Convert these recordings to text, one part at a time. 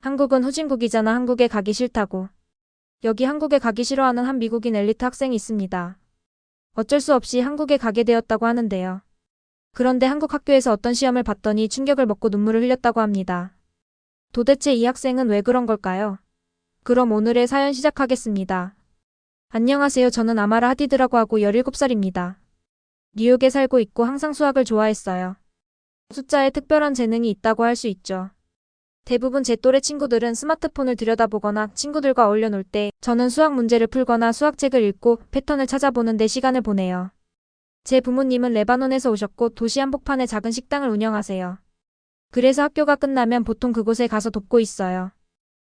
한국은 후진국이잖아. 한국에 가기 싫다고. 여기 한국에 가기 싫어하는 한 미국인 엘리트 학생이 있습니다. 어쩔 수 없이 한국에 가게 되었다고 하는데요. 그런데 한국 학교에서 어떤 시험을 봤더니 충격을 먹고 눈물을 흘렸다고 합니다. 도대체 이 학생은 왜 그런 걸까요? 그럼 오늘의 사연 시작하겠습니다. 안녕하세요. 저는 아마라 하디드라고 하고 17살입니다. 뉴욕에 살고 있고 항상 수학을 좋아했어요. 숫자에 특별한 재능이 있다고 할 수 있죠. 대부분 제 또래 친구들은 스마트폰을 들여다보거나 친구들과 어울려 놀 때 저는 수학 문제를 풀거나 수학책을 읽고 패턴을 찾아보는 데 시간을 보내요. 제 부모님은 레바논에서 오셨고 도시 한복판에 작은 식당을 운영하세요. 그래서 학교가 끝나면 보통 그곳에 가서 돕고 있어요.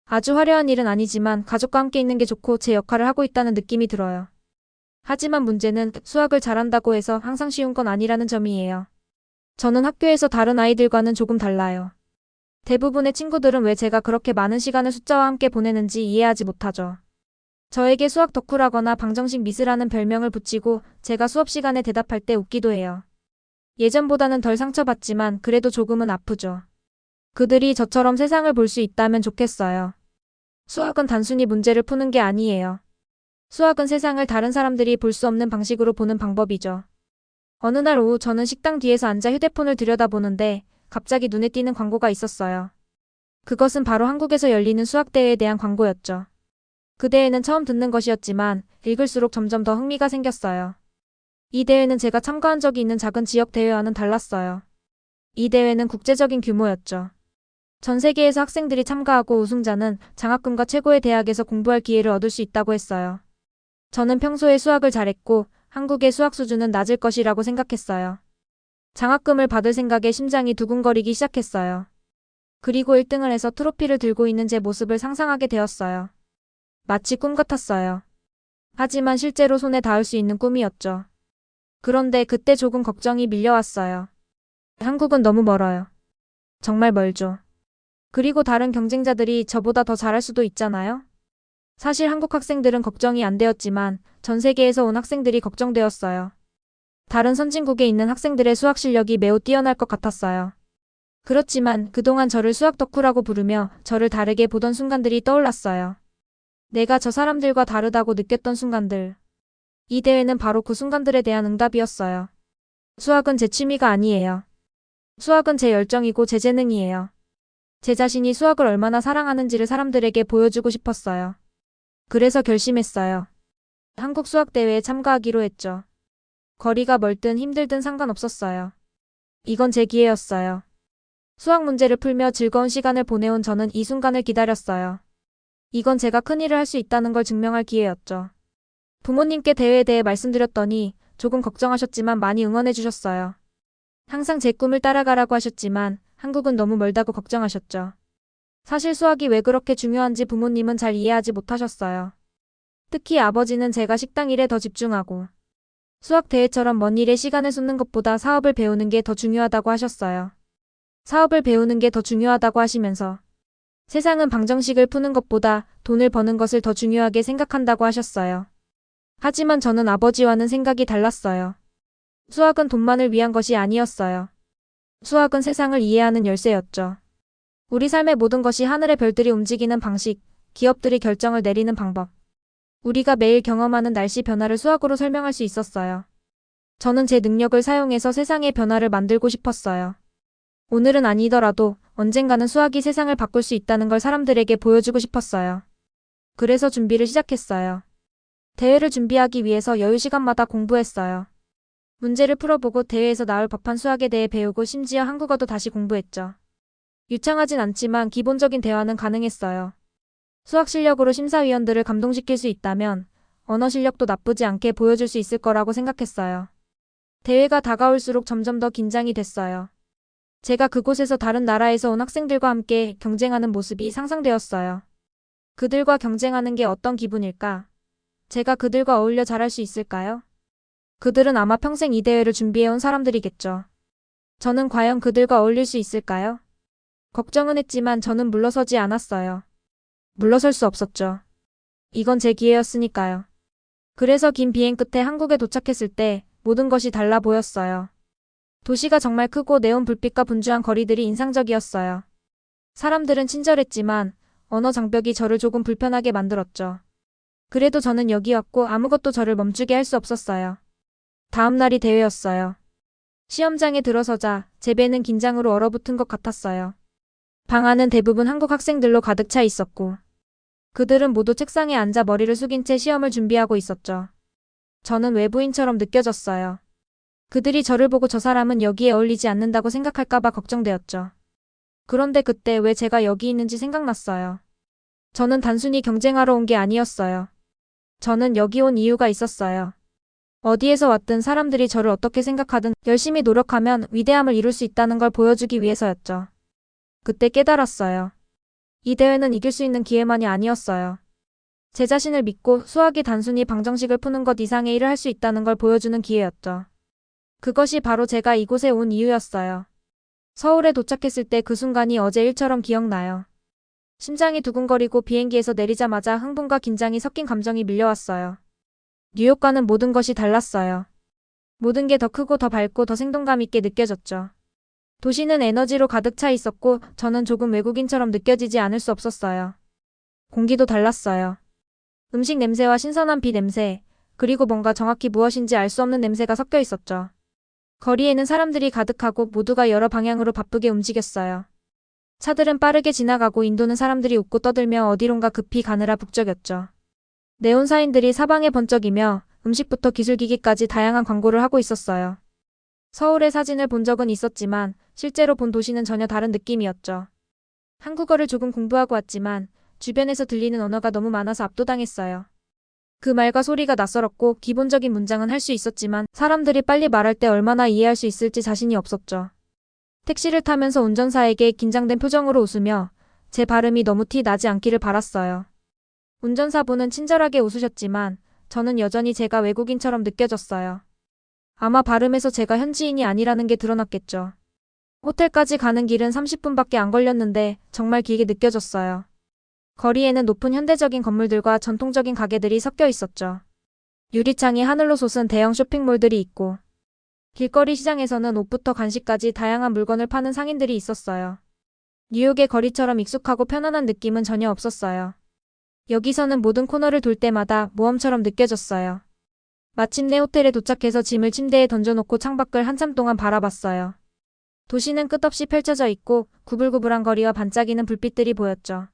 아주 화려한 일은 아니지만 가족과 함께 있는 게 좋고 제 역할을 하고 있다는 느낌이 들어요. 하지만 문제는 수학을 잘한다고 해서 항상 쉬운 건 아니라는 점이에요. 저는 학교에서 다른 아이들과는 조금 달라요. 대부분의 친구들은 왜 제가 그렇게 많은 시간을 숫자와 함께 보내는지 이해하지 못하죠. 저에게 수학 덕후라거나 방정식 미스라는 별명을 붙이고 제가 수업 시간에 대답할 때 웃기도 해요. 예전보다는 덜 상처받지만 그래도 조금은 아프죠. 그들이 저처럼 세상을 볼 수 있다면 좋겠어요. 수학은 단순히 문제를 푸는 게 아니에요. 수학은 세상을 다른 사람들이 볼 수 없는 방식으로 보는 방법이죠. 어느 날 오후 저는 식당 뒤에서 앉아 휴대폰을 들여다보는데 갑자기 눈에 띄는 광고가 있었어요. 그것은 바로 한국에서 열리는 수학대회에 대한 광고였죠. 그 대회는 처음 듣는 것이었지만 읽을수록 점점 더 흥미가 생겼어요. 이 대회는 제가 참가한 적이 있는 작은 지역 대회와는 달랐어요. 이 대회는 국제적인 규모였죠. 전 세계에서 학생들이 참가하고 우승자는 장학금과 최고의 대학에서 공부할 기회를 얻을 수 있다고 했어요. 저는 평소에 수학을 잘했고 한국의 수학 수준은 낮을 것이라고 생각했어요. 장학금을 받을 생각에 심장이 두근거리기 시작했어요. 그리고 1등을 해서 트로피를 들고 있는 제 모습을 상상하게 되었어요. 마치 꿈 같았어요. 하지만 실제로 손에 닿을 수 있는 꿈이었죠. 그런데 그때 조금 걱정이 밀려왔어요. 한국은 너무 멀어요. 정말 멀죠. 그리고 다른 경쟁자들이 저보다 더 잘할 수도 있잖아요? 사실 한국 학생들은 걱정이 안 되었지만 전 세계에서 온 학생들이 걱정되었어요. 다른 선진국에 있는 학생들의 수학 실력이 매우 뛰어날 것 같았어요. 그렇지만 그동안 저를 수학 덕후라고 부르며 저를 다르게 보던 순간들이 떠올랐어요. 내가 저 사람들과 다르다고 느꼈던 순간들. 이 대회는 바로 그 순간들에 대한 응답이었어요. 수학은 제 취미가 아니에요. 수학은 제 열정이고 제 재능이에요. 제 자신이 수학을 얼마나 사랑하는지를 사람들에게 보여주고 싶었어요. 그래서 결심했어요. 한국 수학대회에 참가하기로 했죠. 거리가 멀든 힘들든 상관없었어요. 이건 제 기회였어요. 수학 문제를 풀며 즐거운 시간을 보내온 저는 이 순간을 기다렸어요. 이건 제가 큰일을 할 수 있다는 걸 증명할 기회였죠. 부모님께 대회에 대해 말씀드렸더니 조금 걱정하셨지만 많이 응원해 주셨어요. 항상 제 꿈을 따라가라고 하셨지만 한국은 너무 멀다고 걱정하셨죠. 사실 수학이 왜 그렇게 중요한지 부모님은 잘 이해하지 못하셨어요. 특히 아버지는 제가 식당 일에 더 집중하고 수학 대회처럼 먼 일에 시간을 쏟는 것보다 사업을 배우는 게 더 중요하다고 하셨어요. 사업을 배우는 게 더 중요하다고 하시면서 세상은 방정식을 푸는 것보다 돈을 버는 것을 더 중요하게 생각한다고 하셨어요. 하지만 저는 아버지와는 생각이 달랐어요. 수학은 돈만을 위한 것이 아니었어요. 수학은 세상을 이해하는 열쇠였죠. 우리 삶의 모든 것이 하늘의 별들이 움직이는 방식, 기업들이 결정을 내리는 방법. 우리가 매일 경험하는 날씨 변화를 수학으로 설명할 수 있었어요. 저는 제 능력을 사용해서 세상의 변화를 만들고 싶었어요. 오늘은 아니더라도 언젠가는 수학이 세상을 바꿀 수 있다는 걸 사람들에게 보여주고 싶었어요. 그래서 준비를 시작했어요. 대회를 준비하기 위해서 여유 시간마다 공부했어요. 문제를 풀어보고 대회에서 나올 법한 수학에 대해 배우고 심지어 한국어도 다시 공부했죠. 유창하진 않지만 기본적인 대화는 가능했어요. 수학 실력으로 심사위원들을 감동시킬 수 있다면 언어 실력도 나쁘지 않게 보여줄 수 있을 거라고 생각했어요. 대회가 다가올수록 점점 더 긴장이 됐어요. 제가 그곳에서 다른 나라에서 온 학생들과 함께 경쟁하는 모습이 상상되었어요. 그들과 경쟁하는 게 어떤 기분일까? 제가 그들과 어울려 잘할 수 있을까요? 그들은 아마 평생 이 대회를 준비해온 사람들이겠죠. 저는 과연 그들과 어울릴 수 있을까요? 걱정은 했지만 저는 물러서지 않았어요. 물러설 수 없었죠. 이건 제 기회였으니까요. 그래서 긴 비행 끝에 한국에 도착했을 때 모든 것이 달라 보였어요. 도시가 정말 크고 네온 불빛과 분주한 거리들이 인상적이었어요. 사람들은 친절했지만 언어 장벽이 저를 조금 불편하게 만들었죠. 그래도 저는 여기 왔고 아무것도 저를 멈추게 할 수 없었어요. 다음 날이 대회였어요. 시험장에 들어서자 제 배는 긴장으로 얼어붙은 것 같았어요. 방 안은 대부분 한국 학생들로 가득 차 있었고 그들은 모두 책상에 앉아 머리를 숙인 채 시험을 준비하고 있었죠. 저는 외부인처럼 느껴졌어요. 그들이 저를 보고 저 사람은 여기에 어울리지 않는다고 생각할까봐 걱정되었죠. 그런데 그때 왜 제가 여기 있는지 생각났어요. 저는 단순히 경쟁하러 온 게 아니었어요. 저는 여기 온 이유가 있었어요. 어디에서 왔든 사람들이 저를 어떻게 생각하든 열심히 노력하면 위대함을 이룰 수 있다는 걸 보여주기 위해서였죠. 그때 깨달았어요. 이 대회는 이길 수 있는 기회만이 아니었어요. 제 자신을 믿고 수학이 단순히 방정식을 푸는 것 이상의 일을 할 수 있다는 걸 보여주는 기회였죠. 그것이 바로 제가 이곳에 온 이유였어요. 서울에 도착했을 때 그 순간이 어제 일처럼 기억나요. 심장이 두근거리고 비행기에서 내리자마자 흥분과 긴장이 섞인 감정이 밀려왔어요. 뉴욕과는 모든 것이 달랐어요. 모든 게 더 크고 더 밝고 더 생동감 있게 느껴졌죠. 도시는 에너지로 가득 차 있었고 저는 조금 외국인처럼 느껴지지 않을 수 없었어요. 공기도 달랐어요. 음식 냄새와 신선한 비 냄새, 그리고 뭔가 정확히 무엇인지 알 수 없는 냄새가 섞여 있었죠. 거리에는 사람들이 가득하고 모두가 여러 방향으로 바쁘게 움직였어요. 차들은 빠르게 지나가고 인도는 사람들이 웃고 떠들며 어디론가 급히 가느라 북적였죠. 네온 사인들이 사방에 번쩍이며 음식부터 기술기기까지 다양한 광고를 하고 있었어요. 서울의 사진을 본 적은 있었지만 실제로 본 도시는 전혀 다른 느낌이었죠. 한국어를 조금 공부하고 왔지만 주변에서 들리는 언어가 너무 많아서 압도당했어요. 그 말과 소리가 낯설었고 기본적인 문장은 할 수 있었지만 사람들이 빨리 말할 때 얼마나 이해할 수 있을지 자신이 없었죠. 택시를 타면서 운전사에게 긴장된 표정으로 웃으며 제 발음이 너무 티 나지 않기를 바랐어요. 운전사분은 친절하게 웃으셨지만 저는 여전히 제가 외국인처럼 느껴졌어요. 아마 발음에서 제가 현지인이 아니라는 게 드러났겠죠. 호텔까지 가는 길은 30분밖에 안 걸렸는데 정말 길게 느껴졌어요. 거리에는 높은 현대적인 건물들과 전통적인 가게들이 섞여 있었죠. 유리창이 하늘로 솟은 대형 쇼핑몰들이 있고 길거리 시장에서는 옷부터 간식까지 다양한 물건을 파는 상인들이 있었어요. 뉴욕의 거리처럼 익숙하고 편안한 느낌은 전혀 없었어요. 여기서는 모든 코너를 돌 때마다 모험처럼 느껴졌어요. 마침내 호텔에 도착해서 짐을 침대에 던져놓고 창밖을 한참 동안 바라봤어요. 도시는 끝없이 펼쳐져 있고 구불구불한 거리와 반짝이는 불빛들이 보였죠.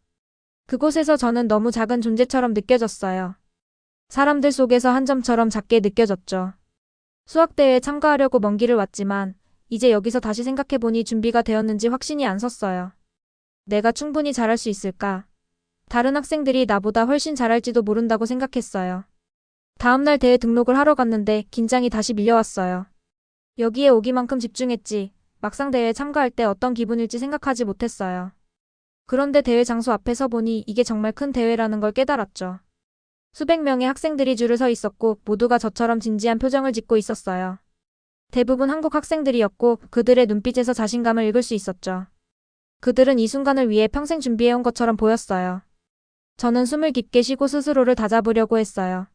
그곳에서 저는 너무 작은 존재처럼 느껴졌어요. 사람들 속에서 한 점처럼 작게 느껴졌죠. 수학대회에 참가하려고 먼 길을 왔지만 이제 여기서 다시 생각해보니 준비가 되었는지 확신이 안 섰어요. 내가 충분히 잘할 수 있을까? 다른 학생들이 나보다 훨씬 잘할지도 모른다고 생각했어요. 다음날 대회 등록을 하러 갔는데 긴장이 다시 밀려왔어요. 여기에 오기만큼 집중했지 막상 대회에 참가할 때 어떤 기분일지 생각하지 못했어요. 그런데 대회 장소 앞에 서 보니 이게 정말 큰 대회라는 걸 깨달았죠. 수백 명의 학생들이 줄을 서 있었고 모두가 저처럼 진지한 표정을 짓고 있었어요. 대부분 한국 학생들이었고 그들의 눈빛에서 자신감을 읽을 수 있었죠. 그들은 이 순간을 위해 평생 준비해온 것처럼 보였어요. 저는 숨을 깊게 쉬고 스스로를 다잡으려고 했어요.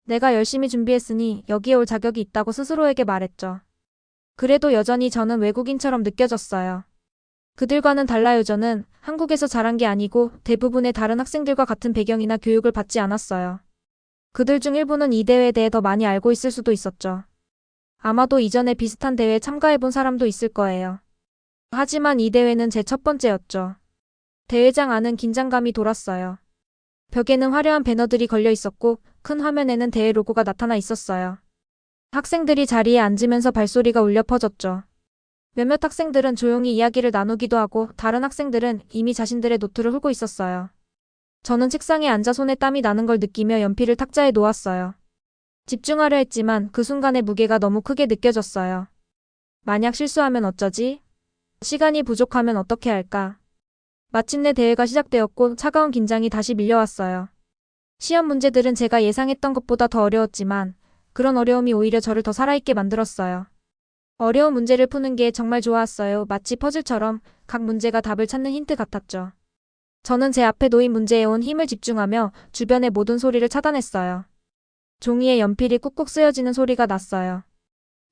내가 열심히 준비했으니 여기에 올 자격이 있다고 스스로에게 말했죠. 그래도 여전히 저는 외국인처럼 느껴졌어요. 그들과는 달라요. 저는 한국에서 자란 게 아니고 대부분의 다른 학생들과 같은 배경이나 교육을 받지 않았어요. 그들 중 일부는 이 대회에 대해 더 많이 알고 있을 수도 있었죠. 아마도 이전에 비슷한 대회에 참가해본 사람도 있을 거예요. 하지만 이 대회는 제 첫 번째였죠. 대회장 안은 긴장감이 돌았어요. 벽에는 화려한 배너들이 걸려 있었고 큰 화면에는 대회 로고가 나타나 있었어요. 학생들이 자리에 앉으면서 발소리가 울려 퍼졌죠. 몇몇 학생들은 조용히 이야기를 나누기도 하고 다른 학생들은 이미 자신들의 노트를 훑고 있었어요. 저는 책상에 앉아 손에 땀이 나는 걸 느끼며 연필을 탁자에 놓았어요. 집중하려 했지만 그 순간의 무게가 너무 크게 느껴졌어요. 만약 실수하면 어쩌지? 시간이 부족하면 어떻게 할까? 마침내 대회가 시작되었고 차가운 긴장이 다시 밀려왔어요. 시험 문제들은 제가 예상했던 것보다 더 어려웠지만 그런 어려움이 오히려 저를 더 살아있게 만들었어요. 어려운 문제를 푸는 게 정말 좋았어요. 마치 퍼즐처럼 각 문제가 답을 찾는 힌트 같았죠. 저는 제 앞에 놓인 문제에 온 힘을 집중하며 주변의 모든 소리를 차단했어요. 종이에 연필이 꾹꾹 쓰여지는 소리가 났어요.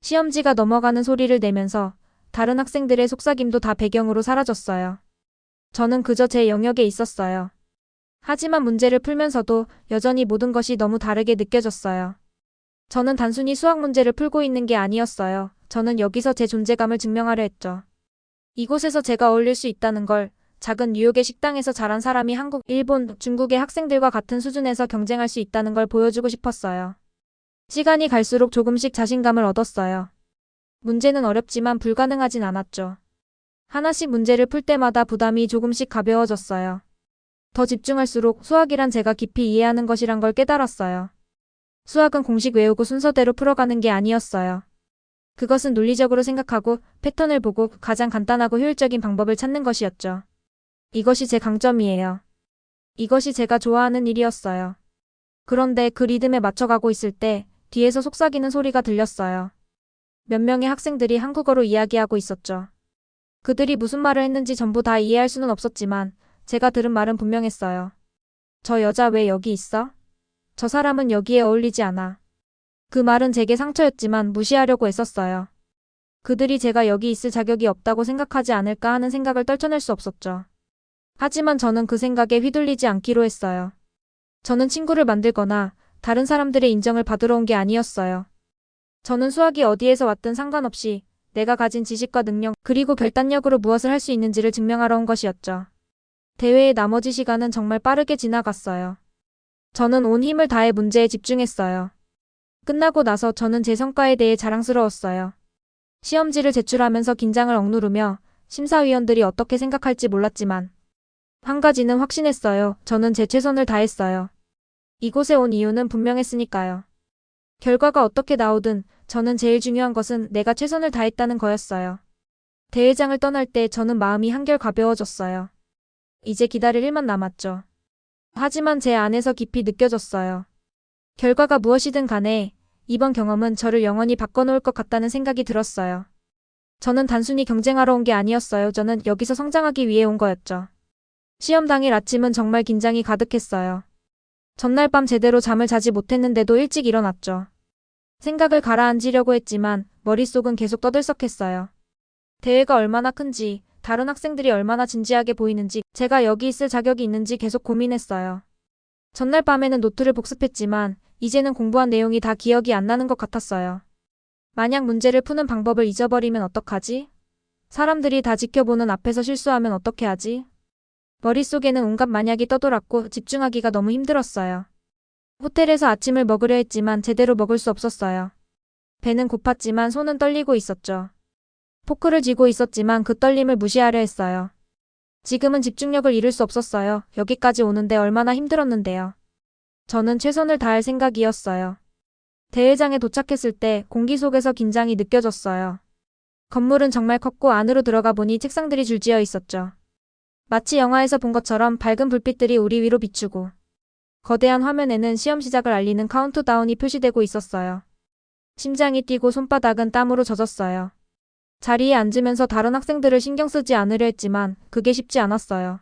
시험지가 넘어가는 소리를 내면서 다른 학생들의 속삭임도 다 배경으로 사라졌어요. 저는 그저 제 영역에 있었어요. 하지만 문제를 풀면서도 여전히 모든 것이 너무 다르게 느껴졌어요. 저는 단순히 수학 문제를 풀고 있는 게 아니었어요. 저는 여기서 제 존재감을 증명하려 했죠. 이곳에서 제가 어울릴 수 있다는 걸, 작은 뉴욕의 식당에서 자란 사람이 한국, 일본, 중국의 학생들과 같은 수준에서 경쟁할 수 있다는 걸 보여주고 싶었어요. 시간이 갈수록 조금씩 자신감을 얻었어요. 문제는 어렵지만 불가능하진 않았죠. 하나씩 문제를 풀 때마다 부담이 조금씩 가벼워졌어요. 더 집중할수록 수학이란 제가 깊이 이해하는 것이란 걸 깨달았어요. 수학은 공식 외우고 순서대로 풀어가는 게 아니었어요. 그것은 논리적으로 생각하고 패턴을 보고 가장 간단하고 효율적인 방법을 찾는 것이었죠. 이것이 제 강점이에요. 이것이 제가 좋아하는 일이었어요. 그런데 그 리듬에 맞춰가고 있을 때 뒤에서 속삭이는 소리가 들렸어요. 몇 명의 학생들이 한국어로 이야기하고 있었죠. 그들이 무슨 말을 했는지 전부 다 이해할 수는 없었지만 제가 들은 말은 분명했어요. 저 여자 왜 여기 있어? 저 사람은 여기에 어울리지 않아. 그 말은 제게 상처였지만 무시하려고 애썼어요. 그들이 제가 여기 있을 자격이 없다고 생각하지 않을까 하는 생각을 떨쳐낼 수 없었죠. 하지만 저는 그 생각에 휘둘리지 않기로 했어요. 저는 친구를 만들거나 다른 사람들의 인정을 받으러 온 게 아니었어요. 저는 수학이 어디에서 왔든 상관없이 내가 가진 지식과 능력 그리고 결단력으로 무엇을 할 수 있는지를 증명하러 온 것이었죠. 대회의 나머지 시간은 정말 빠르게 지나갔어요. 저는 온 힘을 다해 문제에 집중했어요. 끝나고 나서 저는 제 성과에 대해 자랑스러웠어요. 시험지를 제출하면서 긴장을 억누르며 심사위원들이 어떻게 생각할지 몰랐지만 한 가지는 확신했어요. 저는 제 최선을 다했어요. 이곳에 온 이유는 분명했으니까요. 결과가 어떻게 나오든 저는 제일 중요한 것은 내가 최선을 다했다는 거였어요. 대회장을 떠날 때 저는 마음이 한결 가벼워졌어요. 이제 기다릴 일만 남았죠. 하지만 제 안에서 깊이 느껴졌어요. 결과가 무엇이든 간에 이번 경험은 저를 영원히 바꿔놓을 것 같다는 생각이 들었어요. 저는 단순히 경쟁하러 온 게 아니었어요. 저는 여기서 성장하기 위해 온 거였죠. 시험 당일 아침은 정말 긴장이 가득했어요. 전날 밤 제대로 잠을 자지 못했는데도 일찍 일어났죠. 생각을 가라앉히려고 했지만 머릿속은 계속 떠들썩했어요. 대회가 얼마나 큰지, 다른 학생들이 얼마나 진지하게 보이는지, 제가 여기 있을 자격이 있는지 계속 고민했어요. 전날 밤에는 노트를 복습했지만 이제는 공부한 내용이 다 기억이 안 나는 것 같았어요. 만약 문제를 푸는 방법을 잊어버리면 어떡하지? 사람들이 다 지켜보는 앞에서 실수하면 어떻게 하지? 머릿속에는 온갖 만약이 떠돌았고 집중하기가 너무 힘들었어요. 호텔에서 아침을 먹으려 했지만 제대로 먹을 수 없었어요. 배는 고팠지만 손은 떨리고 있었죠. 포크를 쥐고 있었지만 그 떨림을 무시하려 했어요. 지금은 집중력을 잃을 수 없었어요. 여기까지 오는데 얼마나 힘들었는데요. 저는 최선을 다할 생각이었어요. 대회장에 도착했을 때 공기 속에서 긴장이 느껴졌어요. 건물은 정말 컸고 안으로 들어가 보니 책상들이 줄지어 있었죠. 마치 영화에서 본 것처럼 밝은 불빛들이 우리 위로 비추고 거대한 화면에는 시험 시작을 알리는 카운트다운이 표시되고 있었어요. 심장이 뛰고 손바닥은 땀으로 젖었어요. 자리에 앉으면서 다른 학생들을 신경 쓰지 않으려 했지만 그게 쉽지 않았어요.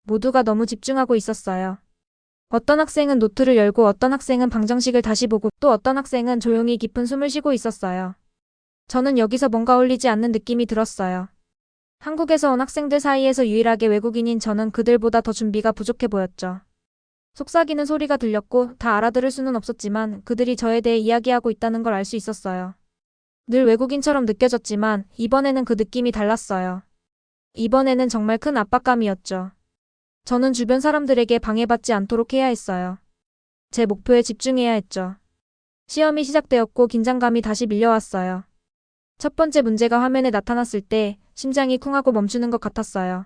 모두가 너무 집중하고 있었어요. 어떤 학생은 노트를 열고 어떤 학생은 방정식을 다시 보고 또 어떤 학생은 조용히 깊은 숨을 쉬고 있었어요. 저는 여기서 뭔가 어울리지 않는 느낌이 들었어요. 한국에서 온 학생들 사이에서 유일하게 외국인인 저는 그들보다 더 준비가 부족해 보였죠. 속삭이는 소리가 들렸고 다 알아들을 수는 없었지만 그들이 저에 대해 이야기하고 있다는 걸 알 수 있었어요. 늘 외국인처럼 느껴졌지만 이번에는 그 느낌이 달랐어요. 이번에는 정말 큰 압박감이었죠. 저는 주변 사람들에게 방해받지 않도록 해야 했어요. 제 목표에 집중해야 했죠. 시험이 시작되었고 긴장감이 다시 밀려왔어요. 첫 번째 문제가 화면에 나타났을 때 심장이 쿵하고 멈추는 것 같았어요.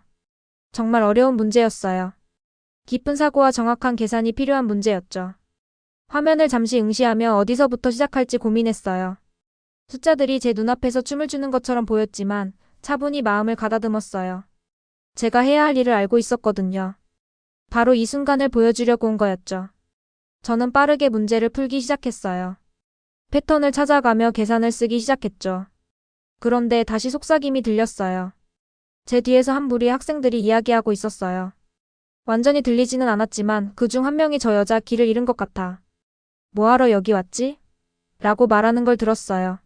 정말 어려운 문제였어요. 깊은 사고와 정확한 계산이 필요한 문제였죠. 화면을 잠시 응시하며 어디서부터 시작할지 고민했어요. 숫자들이 제 눈앞에서 춤을 추는 것처럼 보였지만 차분히 마음을 가다듬었어요. 제가 해야 할 일을 알고 있었거든요. 바로 이 순간을 보여주려고 온 거였죠. 저는 빠르게 문제를 풀기 시작했어요. 패턴을 찾아가며 계산을 쓰기 시작했죠. 그런데 다시 속삭임이 들렸어요. 제 뒤에서 한 무리의 학생들이 이야기하고 있었어요. 완전히 들리지는 않았지만 그중 한 명이 저 여자 길을 잃은 것 같아. 뭐하러 여기 왔지? 라고 말하는 걸 들었어요.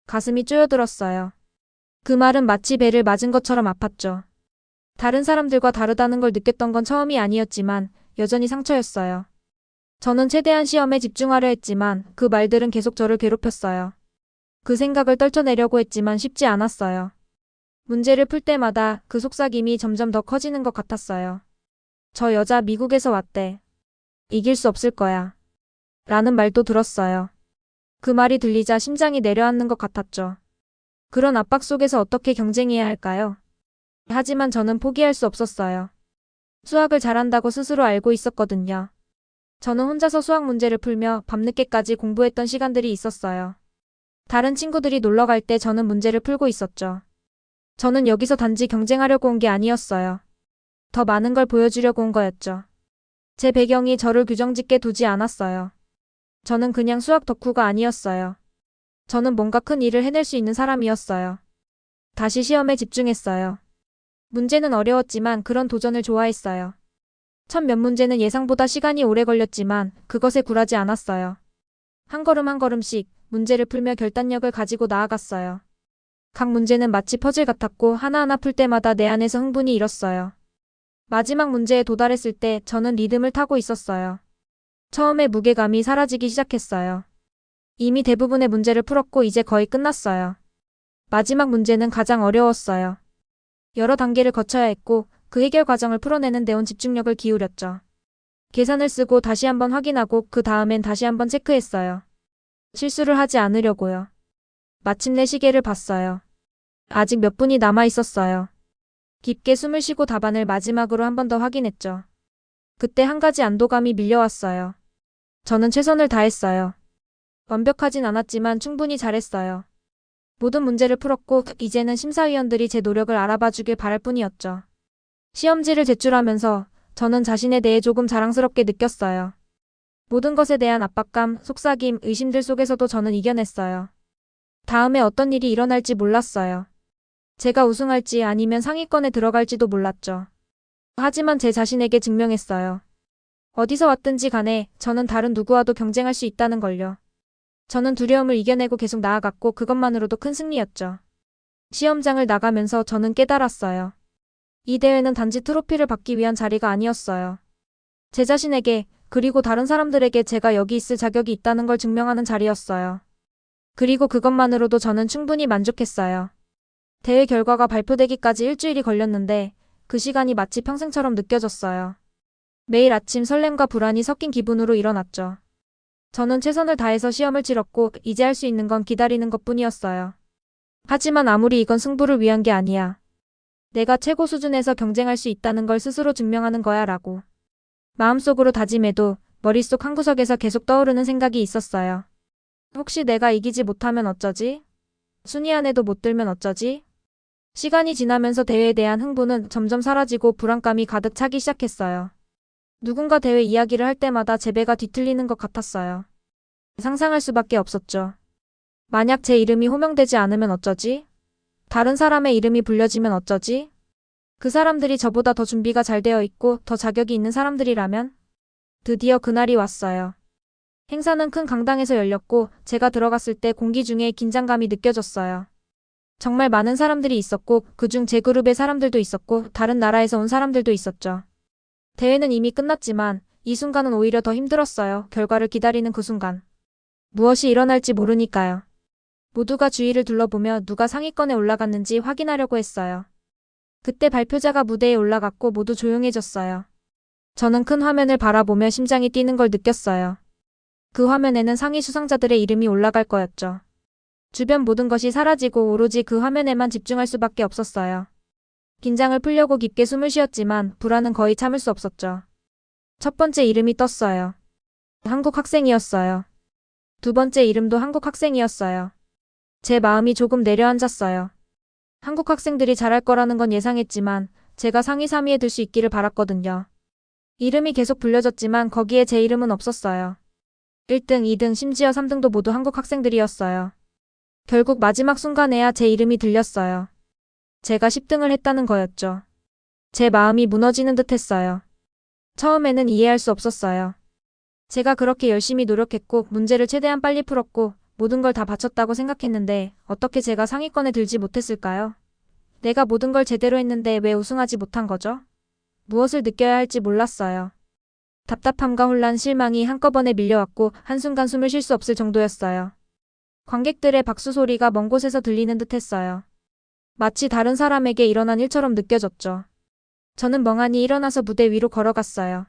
가슴이 쪼여들었어요. 그 말은 마치 배를 맞은 것처럼 아팠죠. 다른 사람들과 다르다는 걸 느꼈던 건 처음이 아니었지만 여전히 상처였어요. 저는 최대한 시험에 집중하려 했지만 그 말들은 계속 저를 괴롭혔어요. 그 생각을 떨쳐내려고 했지만 쉽지 않았어요. 문제를 풀 때마다 그 속삭임이 점점 더 커지는 것 같았어요. 저 여자 미국에서 왔대. 이길 수 없을 거야. 라는 말도 들었어요. 그 말이 들리자 심장이 내려앉는 것 같았죠. 그런 압박 속에서 어떻게 경쟁해야 할까요? 하지만 저는 포기할 수 없었어요. 수학을 잘한다고 스스로 알고 있었거든요. 저는 혼자서 수학 문제를 풀며 밤늦게까지 공부했던 시간들이 있었어요. 다른 친구들이 놀러 갈 때 저는 문제를 풀고 있었죠. 저는 여기서 단지 경쟁하려고 온 게 아니었어요. 더 많은 걸 보여주려고 온 거였죠. 제 배경이 저를 규정짓게 두지 않았어요. 저는 그냥 수학 덕후가 아니었어요. 저는 뭔가 큰 일을 해낼 수 있는 사람이었어요. 다시 시험에 집중했어요. 문제는 어려웠지만 그런 도전을 좋아했어요. 첫 몇 문제는 예상보다 시간이 오래 걸렸지만 그것에 굴하지 않았어요. 한 걸음 한 걸음씩 문제를 풀며 결단력을 가지고 나아갔어요. 각 문제는 마치 퍼즐 같았고 하나하나 풀 때마다 내 안에서 흥분이 일었어요. 마지막 문제에 도달했을 때 저는 리듬을 타고 있었어요. 처음에 무게감이 사라지기 시작했어요. 이미 대부분의 문제를 풀었고 이제 거의 끝났어요. 마지막 문제는 가장 어려웠어요. 여러 단계를 거쳐야 했고 그 해결 과정을 풀어내는 데 온 집중력을 기울였죠. 계산을 쓰고 다시 한번 확인하고 그 다음엔 다시 한번 체크했어요. 실수를 하지 않으려고요. 마침내 시계를 봤어요. 아직 몇 분이 남아 있었어요. 깊게 숨을 쉬고 답안을 마지막으로 한 번 더 확인했죠. 그때 한 가지 안도감이 밀려왔어요. 저는 최선을 다했어요. 완벽하진 않았지만 충분히 잘했어요. 모든 문제를 풀었고 이제는 심사위원들이 제 노력을 알아봐 주길 바랄 뿐이었죠. 시험지를 제출하면서 저는 자신에 대해 조금 자랑스럽게 느꼈어요. 모든 것에 대한 압박감, 속삭임, 의심들 속에서도 저는 이겨냈어요. 다음에 어떤 일이 일어날지 몰랐어요. 제가 우승할지 아니면 상위권에 들어갈지도 몰랐죠. 하지만 제 자신에게 증명했어요. 어디서 왔든지 간에 저는 다른 누구와도 경쟁할 수 있다는 걸요. 저는 두려움을 이겨내고 계속 나아갔고 그것만으로도 큰 승리였죠. 시험장을 나가면서 저는 깨달았어요. 이 대회는 단지 트로피를 받기 위한 자리가 아니었어요. 제 자신에게 그리고 다른 사람들에게 제가 여기 있을 자격이 있다는 걸 증명하는 자리였어요. 그리고 그것만으로도 저는 충분히 만족했어요. 대회 결과가 발표되기까지 일주일이 걸렸는데 그 시간이 마치 평생처럼 느껴졌어요. 매일 아침 설렘과 불안이 섞인 기분으로 일어났죠. 저는 최선을 다해서 시험을 치렀고 이제 할 수 있는 건 기다리는 것뿐이었어요. 하지만 아무리 이건 승부를 위한 게 아니야. 내가 최고 수준에서 경쟁할 수 있다는 걸 스스로 증명하는 거야 라고. 마음속으로 다짐해도 머릿속 한구석에서 계속 떠오르는 생각이 있었어요. 혹시 내가 이기지 못하면 어쩌지? 순위 안에도 못 들면 어쩌지? 시간이 지나면서 대회에 대한 흥분은 점점 사라지고 불안감이 가득 차기 시작했어요. 누군가 대회 이야기를 할 때마다 제 배가 뒤틀리는 것 같았어요. 상상할 수밖에 없었죠. 만약 제 이름이 호명되지 않으면 어쩌지? 다른 사람의 이름이 불려지면 어쩌지? 그 사람들이 저보다 더 준비가 잘 되어 있고 더 자격이 있는 사람들이라면? 드디어 그날이 왔어요. 행사는 큰 강당에서 열렸고 제가 들어갔을 때 공기 중에 긴장감이 느껴졌어요. 정말 많은 사람들이 있었고 그중 제 그룹의 사람들도 있었고 다른 나라에서 온 사람들도 있었죠. 대회는 이미 끝났지만 이 순간은 오히려 더 힘들었어요. 결과를 기다리는 그 순간. 무엇이 일어날지 모르니까요. 모두가 주위를 둘러보며 누가 상위권에 올라갔는지 확인하려고 했어요. 그때 발표자가 무대에 올라갔고 모두 조용해졌어요. 저는 큰 화면을 바라보며 심장이 뛰는 걸 느꼈어요. 그 화면에는 상위 수상자들의 이름이 올라갈 거였죠. 주변 모든 것이 사라지고 오로지 그 화면에만 집중할 수밖에 없었어요. 긴장을 풀려고 깊게 숨을 쉬었지만 불안은 거의 참을 수 없었죠. 첫 번째 이름이 떴어요. 한국 학생이었어요. 두 번째 이름도 한국 학생이었어요. 제 마음이 조금 내려앉았어요. 한국 학생들이 잘할 거라는 건 예상했지만 제가 상위 3위에 들 수 있기를 바랐거든요. 이름이 계속 불려졌지만 거기에 제 이름은 없었어요. 1등, 2등, 심지어 3등도 모두 한국 학생들이었어요. 결국 마지막 순간에야 제 이름이 들렸어요. 제가 10등을 했다는 거였죠. 제 마음이 무너지는 듯 했어요. 처음에는 이해할 수 없었어요. 제가 그렇게 열심히 노력했고 문제를 최대한 빨리 풀었고 모든 걸 다 바쳤다고 생각했는데 어떻게 제가 상위권에 들지 못했을까요? 내가 모든 걸 제대로 했는데 왜 우승하지 못한 거죠? 무엇을 느껴야 할지 몰랐어요. 답답함과 혼란, 실망이 한꺼번에 밀려왔고 한순간 숨을 쉴 수 없을 정도였어요. 관객들의 박수 소리가 먼 곳에서 들리는 듯했어요. 마치 다른 사람에게 일어난 일처럼 느껴졌죠. 저는 멍하니 일어나서 무대 위로 걸어갔어요.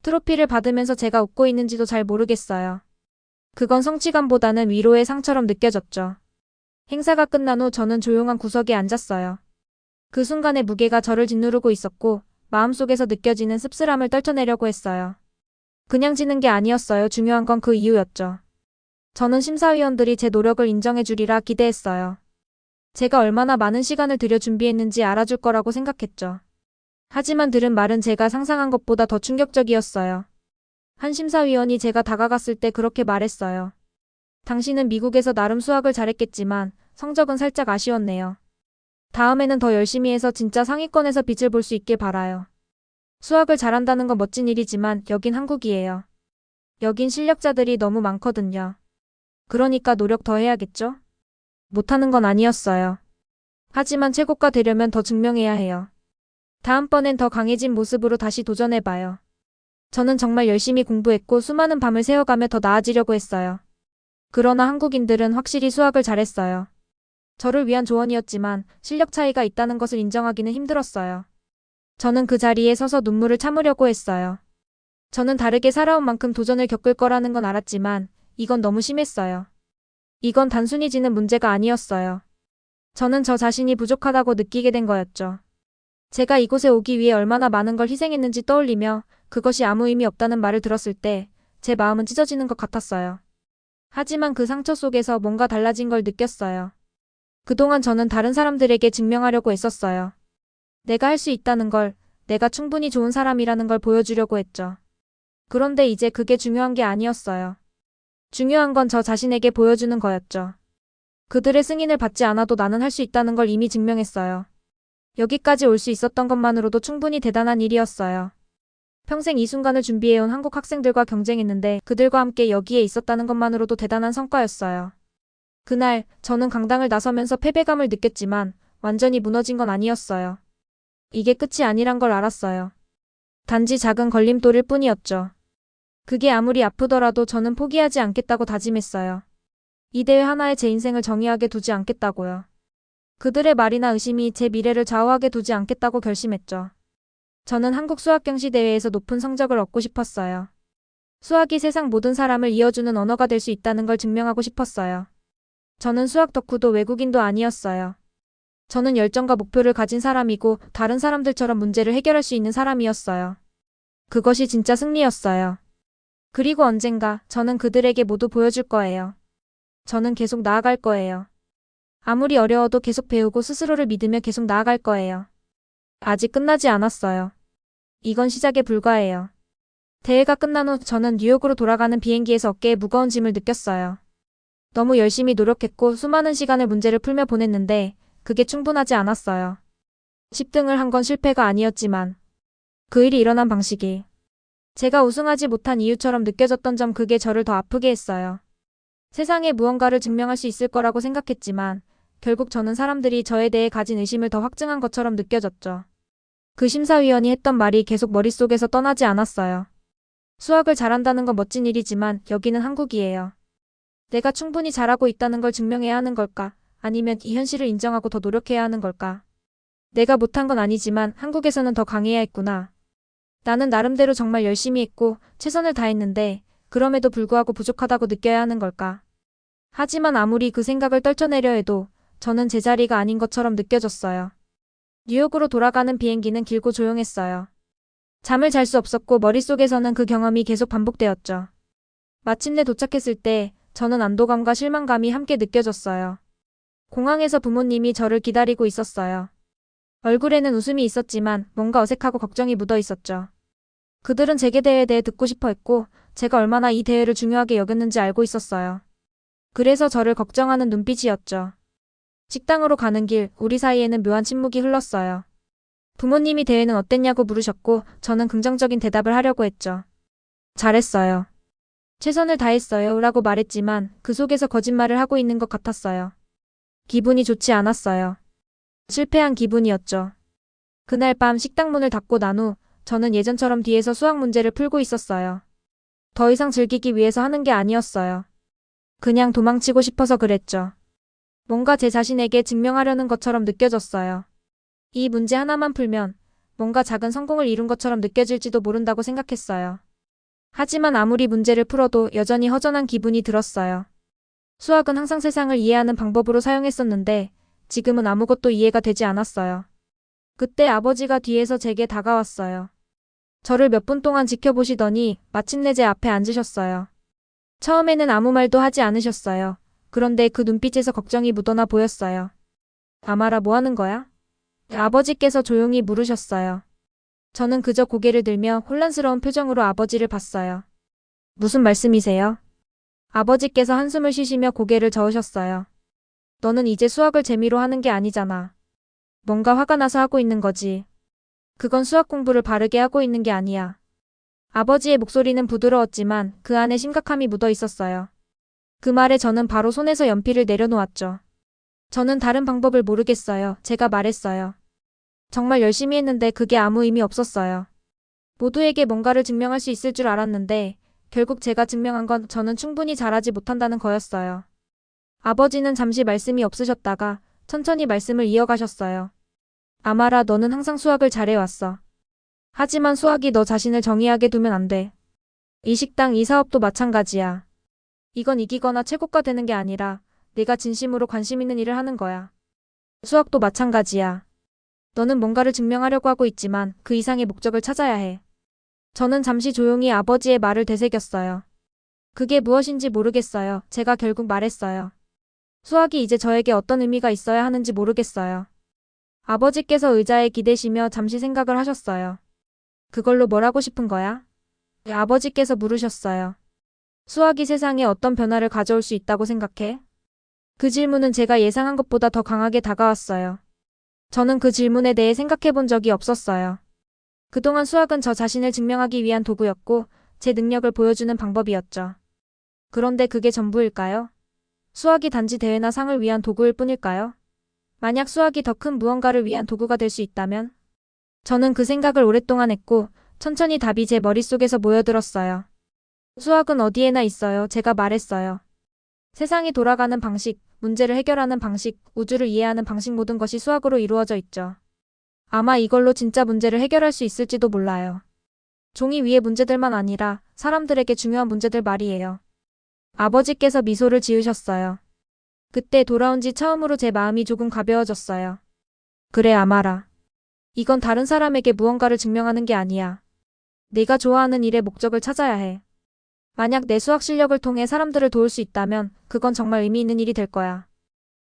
트로피를 받으면서 제가 웃고 있는지도 잘 모르겠어요. 그건 성취감보다는 위로의 상처럼 느껴졌죠. 행사가 끝난 후 저는 조용한 구석에 앉았어요. 그 순간의 무게가 저를 짓누르고 있었고 마음속에서 느껴지는 씁쓸함을 떨쳐내려고 했어요. 그냥 지는 게 아니었어요. 중요한 건 그 이유였죠. 저는 심사위원들이 제 노력을 인정해 주리라 기대했어요. 제가 얼마나 많은 시간을 들여 준비했는지 알아줄 거라고 생각했죠. 하지만 들은 말은 제가 상상한 것보다 더 충격적이었어요. 한 심사위원이 제가 다가갔을 때 그렇게 말했어요. 당신은 미국에서 나름 수학을 잘했겠지만 성적은 살짝 아쉬웠네요. 다음에는 더 열심히 해서 진짜 상위권에서 빛을 볼 수 있길 바라요. 수학을 잘한다는 건 멋진 일이지만 여긴 한국이에요. 여긴 실력자들이 너무 많거든요. 그러니까 노력 더 해야겠죠? 못하는 건 아니었어요. 하지만 최고가 되려면 더 증명해야 해요. 다음번엔 더 강해진 모습으로 다시 도전해봐요. 저는 정말 열심히 공부했고 수많은 밤을 새워가며 더 나아지려고 했어요. 그러나 한국인들은 확실히 수학을 잘했어요. 저를 위한 조언이었지만 실력 차이가 있다는 것을 인정하기는 힘들었어요. 저는 그 자리에 서서 눈물을 참으려고 했어요. 저는 다르게 살아온 만큼 도전을 겪을 거라는 건 알았지만 이건 너무 심했어요. 이건 단순히 지는 문제가 아니었어요. 저는 저 자신이 부족하다고 느끼게 된 거였죠. 제가 이곳에 오기 위해 얼마나 많은 걸 희생했는지 떠올리며 그것이 아무 의미 없다는 말을 들었을 때 제 마음은 찢어지는 것 같았어요. 하지만 그 상처 속에서 뭔가 달라진 걸 느꼈어요. 그동안 저는 다른 사람들에게 증명하려고 애썼어요. 내가 할 수 있다는 걸, 내가 충분히 좋은 사람이라는 걸 보여주려고 했죠. 그런데 이제 그게 중요한 게 아니었어요. 중요한 건 저 자신에게 보여주는 거였죠. 그들의 승인을 받지 않아도 나는 할 수 있다는 걸 이미 증명했어요. 여기까지 올 수 있었던 것만으로도 충분히 대단한 일이었어요. 평생 이 순간을 준비해온 한국 학생들과 경쟁했는데 그들과 함께 여기에 있었다는 것만으로도 대단한 성과였어요. 그날 저는 강당을 나서면서 패배감을 느꼈지만 완전히 무너진 건 아니었어요. 이게 끝이 아니란 걸 알았어요. 단지 작은 걸림돌일 뿐이었죠. 그게 아무리 아프더라도 저는 포기하지 않겠다고 다짐했어요. 이 대회 하나에 제 인생을 정의하게 두지 않겠다고요. 그들의 말이나 의심이 제 미래를 좌우하게 두지 않겠다고 결심했죠. 저는 한국 수학경시대회에서 높은 성적을 얻고 싶었어요. 수학이 세상 모든 사람을 이어주는 언어가 될 수 있다는 걸 증명하고 싶었어요. 저는 수학 덕후도 외국인도 아니었어요. 저는 열정과 목표를 가진 사람이고 다른 사람들처럼 문제를 해결할 수 있는 사람이었어요. 그것이 진짜 승리였어요. 그리고 언젠가 저는 그들에게 모두 보여줄 거예요. 저는 계속 나아갈 거예요. 아무리 어려워도 계속 배우고 스스로를 믿으며 계속 나아갈 거예요. 아직 끝나지 않았어요. 이건 시작에 불과해요. 대회가 끝난 후 저는 뉴욕으로 돌아가는 비행기에서 어깨에 무거운 짐을 느꼈어요. 너무 열심히 노력했고 수많은 시간을 문제를 풀며 보냈는데 그게 충분하지 않았어요. 10등을 한 건 실패가 아니었지만 그 일이 일어난 방식이 제가 우승하지 못한 이유처럼 느껴졌던 점 그게 저를 더 아프게 했어요. 세상에 무언가를 증명할 수 있을 거라고 생각했지만 결국 저는 사람들이 저에 대해 가진 의심을 더 확증한 것처럼 느껴졌죠. 그 심사위원이 했던 말이 계속 머릿속에서 떠나지 않았어요. 수학을 잘한다는 건 멋진 일이지만 여기는 한국이에요. 내가 충분히 잘하고 있다는 걸 증명해야 하는 걸까? 아니면 이 현실을 인정하고 더 노력해야 하는 걸까? 내가 못한 건 아니지만 한국에서는 더 강해야 했구나. 나는 나름대로 정말 열심히 했고 최선을 다했는데 그럼에도 불구하고 부족하다고 느껴야 하는 걸까? 하지만 아무리 그 생각을 떨쳐내려 해도 저는 제자리가 아닌 것처럼 느껴졌어요. 뉴욕으로 돌아가는 비행기는 길고 조용했어요. 잠을 잘 수 없었고 머릿속에서는 그 경험이 계속 반복되었죠. 마침내 도착했을 때 저는 안도감과 실망감이 함께 느껴졌어요. 공항에서 부모님이 저를 기다리고 있었어요. 얼굴에는 웃음이 있었지만 뭔가 어색하고 걱정이 묻어 있었죠. 그들은 재계 대회에 대해 듣고 싶어 했고 제가 얼마나 이 대회를 중요하게 여겼는지 알고 있었어요. 그래서 저를 걱정하는 눈빛이었죠. 식당으로 가는 길, 우리 사이에는 묘한 침묵이 흘렀어요. 부모님이 대회는 어땠냐고 물으셨고 저는 긍정적인 대답을 하려고 했죠. 잘했어요. 최선을 다했어요 라고 말했지만 그 속에서 거짓말을 하고 있는 것 같았어요. 기분이 좋지 않았어요. 실패한 기분이었죠. 그날 밤 식당 문을 닫고 난 후 저는 예전처럼 뒤에서 수학 문제를 풀고 있었어요. 더 이상 즐기기 위해서 하는 게 아니었어요. 그냥 도망치고 싶어서 그랬죠. 뭔가 제 자신에게 증명하려는 것처럼 느껴졌어요. 이 문제 하나만 풀면 뭔가 작은 성공을 이룬 것처럼 느껴질지도 모른다고 생각했어요. 하지만 아무리 문제를 풀어도 여전히 허전한 기분이 들었어요. 수학은 항상 세상을 이해하는 방법으로 사용했었는데 지금은 아무것도 이해가 되지 않았어요. 그때 아버지가 뒤에서 제게 다가왔어요. 저를 몇 분 동안 지켜보시더니 마침내 제 앞에 앉으셨어요. 처음에는 아무 말도 하지 않으셨어요. 그런데 그 눈빛에서 걱정이 묻어나 보였어요. 아마라 뭐 하는 거야? 아버지께서 조용히 물으셨어요. 저는 그저 고개를 들며 혼란스러운 표정으로 아버지를 봤어요. 무슨 말씀이세요? 아버지께서 한숨을 쉬시며 고개를 저으셨어요. 너는 이제 수학을 재미로 하는 게 아니잖아. 뭔가 화가 나서 하고 있는 거지. 그건 수학 공부를 바르게 하고 있는 게 아니야. 아버지의 목소리는 부드러웠지만 그 안에 심각함이 묻어 있었어요. 그 말에 저는 바로 손에서 연필을 내려놓았죠. 저는 다른 방법을 모르겠어요. 제가 말했어요. 정말 열심히 했는데 그게 아무 의미 없었어요. 모두에게 뭔가를 증명할 수 있을 줄 알았는데 결국 제가 증명한 건 저는 충분히 잘하지 못한다는 거였어요. 아버지는 잠시 말씀이 없으셨다가 천천히 말씀을 이어가셨어요. 아마라, 너는 항상 수학을 잘해왔어. 하지만 수학이 너 자신을 정의하게 두면 안 돼. 이 식당, 이 사업도 마찬가지야. 이건 이기거나 최고가 되는 게 아니라 내가 진심으로 관심 있는 일을 하는 거야. 수학도 마찬가지야. 너는 뭔가를 증명하려고 하고 있지만 그 이상의 목적을 찾아야 해. 저는 잠시 조용히 아버지의 말을 되새겼어요. 그게 무엇인지 모르겠어요. 제가 결국 말했어요. 수학이 이제 저에게 어떤 의미가 있어야 하는지 모르겠어요. 아버지께서 의자에 기대시며 잠시 생각을 하셨어요. 그걸로 뭘 하고 싶은 거야? 아버지께서 물으셨어요. 수학이 세상에 어떤 변화를 가져올 수 있다고 생각해? 그 질문은 제가 예상한 것보다 더 강하게 다가왔어요. 저는 그 질문에 대해 생각해 본 적이 없었어요. 그동안 수학은 저 자신을 증명하기 위한 도구였고 제 능력을 보여주는 방법이었죠. 그런데 그게 전부일까요? 수학이 단지 대회나 상을 위한 도구일 뿐일까요? 만약 수학이 더 큰 무언가를 위한 도구가 될 수 있다면? 저는 그 생각을 오랫동안 했고 천천히 답이 제 머릿속에서 모여들었어요. 수학은 어디에나 있어요. 제가 말했어요. 세상이 돌아가는 방식, 문제를 해결하는 방식, 우주를 이해하는 방식 모든 것이 수학으로 이루어져 있죠. 아마 이걸로 진짜 문제를 해결할 수 있을지도 몰라요. 종이 위의 문제들만 아니라 사람들에게 중요한 문제들 말이에요. 아버지께서 미소를 지으셨어요. 그때 돌아온 지 처음으로 제 마음이 조금 가벼워졌어요. 그래, 아마라. 이건 다른 사람에게 무언가를 증명하는 게 아니야. 내가 좋아하는 일의 목적을 찾아야 해. 만약 내 수학 실력을 통해 사람들을 도울 수 있다면 그건 정말 의미 있는 일이 될 거야.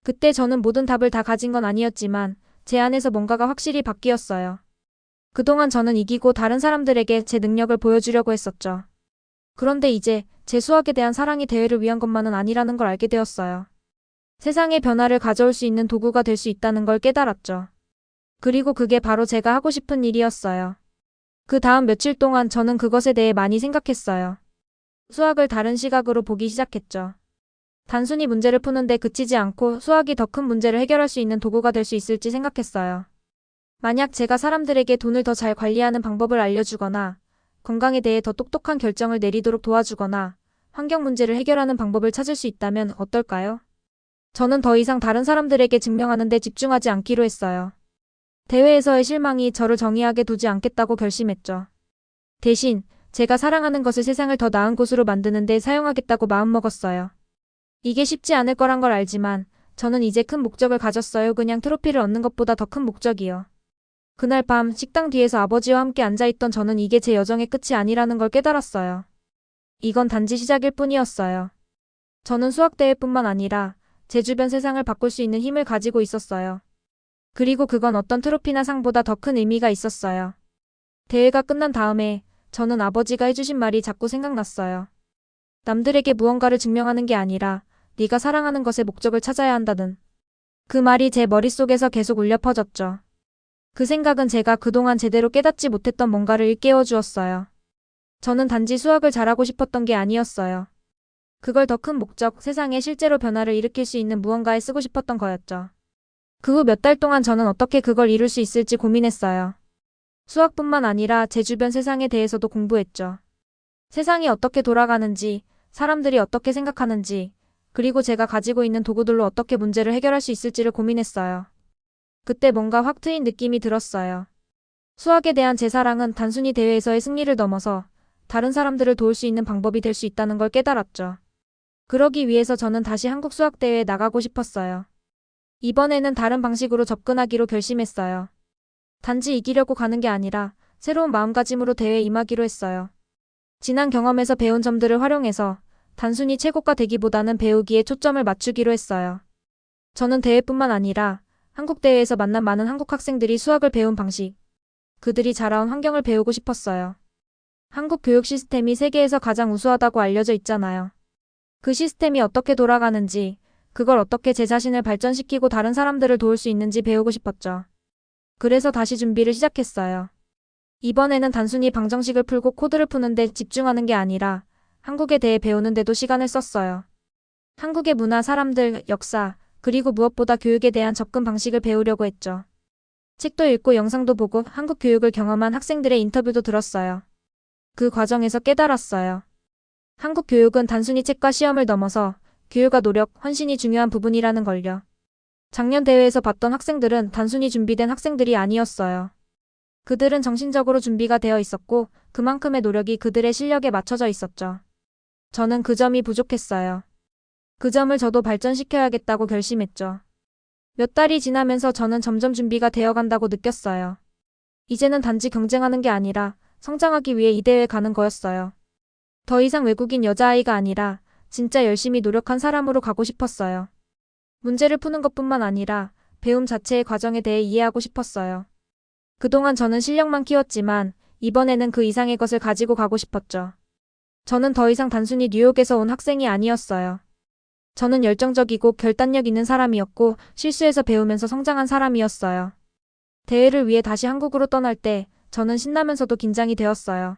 그때 저는 모든 답을 다 가진 건 아니었지만 제 안에서 뭔가가 확실히 바뀌었어요. 그동안 저는 이기고 다른 사람들에게 제 능력을 보여주려고 했었죠. 그런데 이제 제 수학에 대한 사랑이 대회를 위한 것만은 아니라는 걸 알게 되었어요. 세상의 변화를 가져올 수 있는 도구가 될 수 있다는 걸 깨달았죠. 그리고 그게 바로 제가 하고 싶은 일이었어요. 그 다음 며칠 동안 저는 그것에 대해 많이 생각했어요. 수학을 다른 시각으로 보기 시작했죠. 단순히 문제를 푸는데 그치지 않고 수학이 더 큰 문제를 해결할 수 있는 도구가 될 수 있을지 생각했어요. 만약 제가 사람들에게 돈을 더 잘 관리하는 방법을 알려주거나 건강에 대해 더 똑똑한 결정을 내리도록 도와주거나 환경 문제를 해결하는 방법을 찾을 수 있다면 어떨까요? 저는 더 이상 다른 사람들에게 증명하는 데 집중하지 않기로 했어요. 대회에서의 실망이 저를 정의하게 두지 않겠다고 결심했죠. 대신 제가 사랑하는 것을 세상을 더 나은 곳으로 만드는 데 사용하겠다고 마음먹었어요. 이게 쉽지 않을 거란 걸 알지만 저는 이제 큰 목적을 가졌어요. 그냥 트로피를 얻는 것보다 더 큰 목적이요. 그날 밤 식당 뒤에서 아버지와 함께 앉아있던 저는 이게 제 여정의 끝이 아니라는 걸 깨달았어요. 이건 단지 시작일 뿐이었어요. 저는 수학대회뿐만 아니라 제 주변 세상을 바꿀 수 있는 힘을 가지고 있었어요. 그리고 그건 어떤 트로피나 상보다 더 큰 의미가 있었어요. 대회가 끝난 다음에 저는 아버지가 해주신 말이 자꾸 생각났어요. 남들에게 무언가를 증명하는 게 아니라 네가 사랑하는 것의 목적을 찾아야 한다는. 그 말이 제 머릿속에서 계속 울려 퍼졌죠. 그 생각은 제가 그동안 제대로 깨닫지 못했던 뭔가를 일깨워 주었어요. 저는 단지 수학을 잘하고 싶었던 게 아니었어요. 그걸 더 큰 목적, 세상에 실제로 변화를 일으킬 수 있는 무언가에 쓰고 싶었던 거였죠. 그 후 몇 달 동안 저는 어떻게 그걸 이룰 수 있을지 고민했어요. 수학뿐만 아니라 제 주변 세상에 대해서도 공부했죠. 세상이 어떻게 돌아가는지, 사람들이 어떻게 생각하는지, 그리고 제가 가지고 있는 도구들로 어떻게 문제를 해결할 수 있을지를 고민했어요. 그때 뭔가 확 트인 느낌이 들었어요. 수학에 대한 제 사랑은 단순히 대회에서의 승리를 넘어서 다른 사람들을 도울 수 있는 방법이 될 수 있다는 걸 깨달았죠. 그러기 위해서 저는 다시 한국 수학대회에 나가고 싶었어요. 이번에는 다른 방식으로 접근하기로 결심했어요. 단지 이기려고 가는 게 아니라 새로운 마음가짐으로 대회에 임하기로 했어요. 지난 경험에서 배운 점들을 활용해서 단순히 최고가 되기보다는 배우기에 초점을 맞추기로 했어요. 저는 대회뿐만 아니라 한국 대회에서 만난 많은 한국 학생들이 수학을 배운 방식, 그들이 자라온 환경을 배우고 싶었어요. 한국 교육 시스템이 세계에서 가장 우수하다고 알려져 있잖아요. 그 시스템이 어떻게 돌아가는지, 그걸 어떻게 제 자신을 발전시키고 다른 사람들을 도울 수 있는지 배우고 싶었죠. 그래서 다시 준비를 시작했어요. 이번에는 단순히 방정식을 풀고 코드를 푸는 데 집중하는 게 아니라 한국에 대해 배우는 데도 시간을 썼어요. 한국의 문화, 사람들, 역사, 그리고 무엇보다 교육에 대한 접근 방식을 배우려고 했죠. 책도 읽고 영상도 보고 한국 교육을 경험한 학생들의 인터뷰도 들었어요. 그 과정에서 깨달았어요. 한국 교육은 단순히 책과 시험을 넘어서 교육과 노력, 헌신이 중요한 부분이라는 걸요. 작년 대회에서 봤던 학생들은 단순히 준비된 학생들이 아니었어요. 그들은 정신적으로 준비가 되어 있었고 그만큼의 노력이 그들의 실력에 맞춰져 있었죠. 저는 그 점이 부족했어요. 그 점을 저도 발전시켜야겠다고 결심했죠. 몇 달이 지나면서 저는 점점 준비가 되어간다고 느꼈어요. 이제는 단지 경쟁하는 게 아니라 성장하기 위해 이 대회에 가는 거였어요. 더 이상 외국인 여자아이가 아니라 진짜 열심히 노력한 사람으로 가고 싶었어요. 문제를 푸는 것뿐만 아니라 배움 자체의 과정에 대해 이해하고 싶었어요. 그동안 저는 실력만 키웠지만 이번에는 그 이상의 것을 가지고 가고 싶었죠. 저는 더 이상 단순히 뉴욕에서 온 학생이 아니었어요. 저는 열정적이고 결단력 있는 사람이었고 실수에서 배우면서 성장한 사람이었어요. 대회를 위해 다시 한국으로 떠날 때 저는 신나면서도 긴장이 되었어요.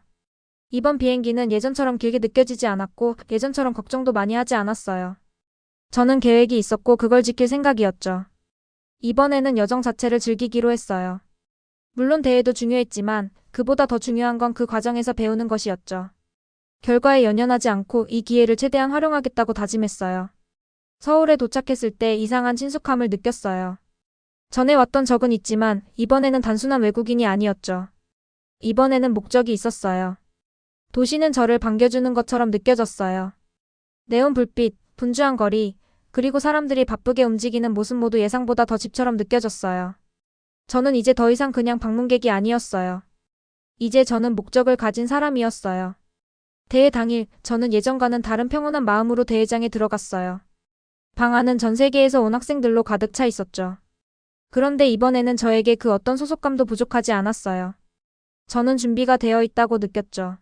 이번 비행기는 예전처럼 길게 느껴지지 않았고 예전처럼 걱정도 많이 하지 않았어요. 저는 계획이 있었고 그걸 지킬 생각이었죠. 이번에는 여정 자체를 즐기기로 했어요. 물론 대회도 중요했지만 그보다 더 중요한 건 그 과정에서 배우는 것이었죠. 결과에 연연하지 않고 이 기회를 최대한 활용하겠다고 다짐했어요. 서울에 도착했을 때 이상한 친숙함을 느꼈어요. 전에 왔던 적은 있지만 이번에는 단순한 외국인이 아니었죠. 이번에는 목적이 있었어요. 도시는 저를 반겨주는 것처럼 느껴졌어요. 네온 불빛, 분주한 거리, 그리고 사람들이 바쁘게 움직이는 모습 모두 예상보다 더 집처럼 느껴졌어요. 저는 이제 더 이상 그냥 방문객이 아니었어요. 이제 저는 목적을 가진 사람이었어요. 대회 당일 저는 예전과는 다른 평온한 마음으로 대회장에 들어갔어요. 방 안은 전 세계에서 온 학생들로 가득 차 있었죠. 그런데 이번에는 저에게 그 어떤 소속감도 부족하지 않았어요. 저는 준비가 되어 있다고 느꼈죠.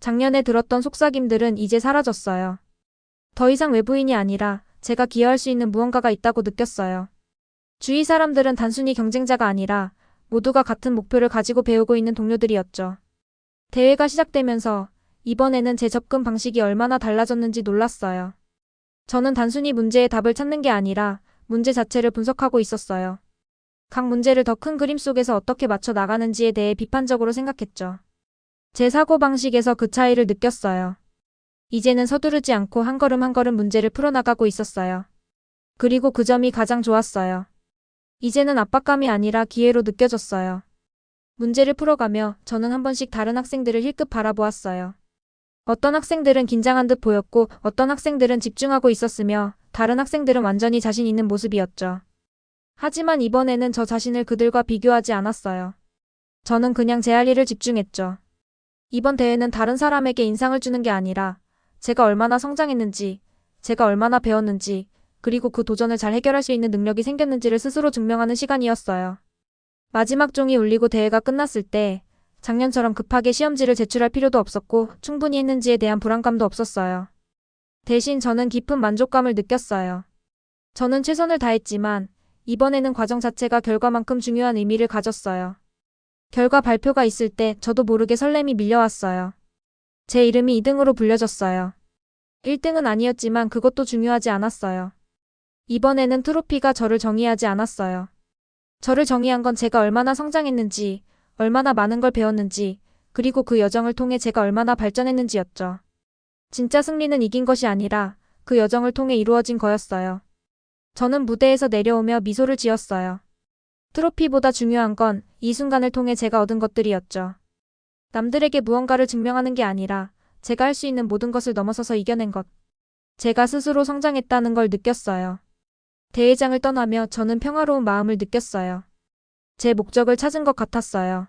작년에 들었던 속삭임들은 이제 사라졌어요. 더 이상 외부인이 아니라 제가 기여할 수 있는 무언가가 있다고 느꼈어요. 주위 사람들은 단순히 경쟁자가 아니라 모두가 같은 목표를 가지고 배우고 있는 동료들이었죠. 대회가 시작되면서 이번에는 제 접근 방식이 얼마나 달라졌는지 놀랐어요. 저는 단순히 문제의 답을 찾는 게 아니라 문제 자체를 분석하고 있었어요. 각 문제를 더 큰 그림 속에서 어떻게 맞춰 나가는지에 대해 비판적으로 생각했죠. 제 사고방식에서 그 차이를 느꼈어요. 이제는 서두르지 않고 한 걸음 한 걸음 문제를 풀어나가고 있었어요. 그리고 그 점이 가장 좋았어요. 이제는 압박감이 아니라 기회로 느껴졌어요. 문제를 풀어가며 저는 한 번씩 다른 학생들을 힐끗 바라보았어요. 어떤 학생들은 긴장한 듯 보였고 어떤 학생들은 집중하고 있었으며 다른 학생들은 완전히 자신 있는 모습이었죠. 하지만 이번에는 저 자신을 그들과 비교하지 않았어요. 저는 그냥 제 할 일을 집중했죠. 이번 대회는 다른 사람에게 인상을 주는 게 아니라 제가 얼마나 성장했는지, 제가 얼마나 배웠는지, 그리고 그 도전을 잘 해결할 수 있는 능력이 생겼는지를 스스로 증명하는 시간이었어요. 마지막 종이 울리고 대회가 끝났을 때 작년처럼 급하게 시험지를 제출할 필요도 없었고 충분히 했는지에 대한 불안감도 없었어요. 대신 저는 깊은 만족감을 느꼈어요. 저는 최선을 다했지만 이번에는 과정 자체가 결과만큼 중요한 의미를 가졌어요. 결과 발표가 있을 때 저도 모르게 설렘이 밀려왔어요. 제 이름이 2등으로 불려졌어요. 1등은 아니었지만 그것도 중요하지 않았어요. 이번에는 트로피가 저를 정의하지 않았어요. 저를 정의한 건 제가 얼마나 성장했는지, 얼마나 많은 걸 배웠는지, 그리고 그 여정을 통해 제가 얼마나 발전했는지였죠. 진짜 승리는 이긴 것이 아니라 그 여정을 통해 이루어진 거였어요. 저는 무대에서 내려오며 미소를 지었어요. 트로피보다 중요한 건 이 순간을 통해 제가 얻은 것들이었죠. 남들에게 무언가를 증명하는 게 아니라 제가 할 수 있는 모든 것을 넘어서서 이겨낸 것. 제가 스스로 성장했다는 걸 느꼈어요. 대회장을 떠나며 저는 평화로운 마음을 느꼈어요. 제 목적을 찾은 것 같았어요.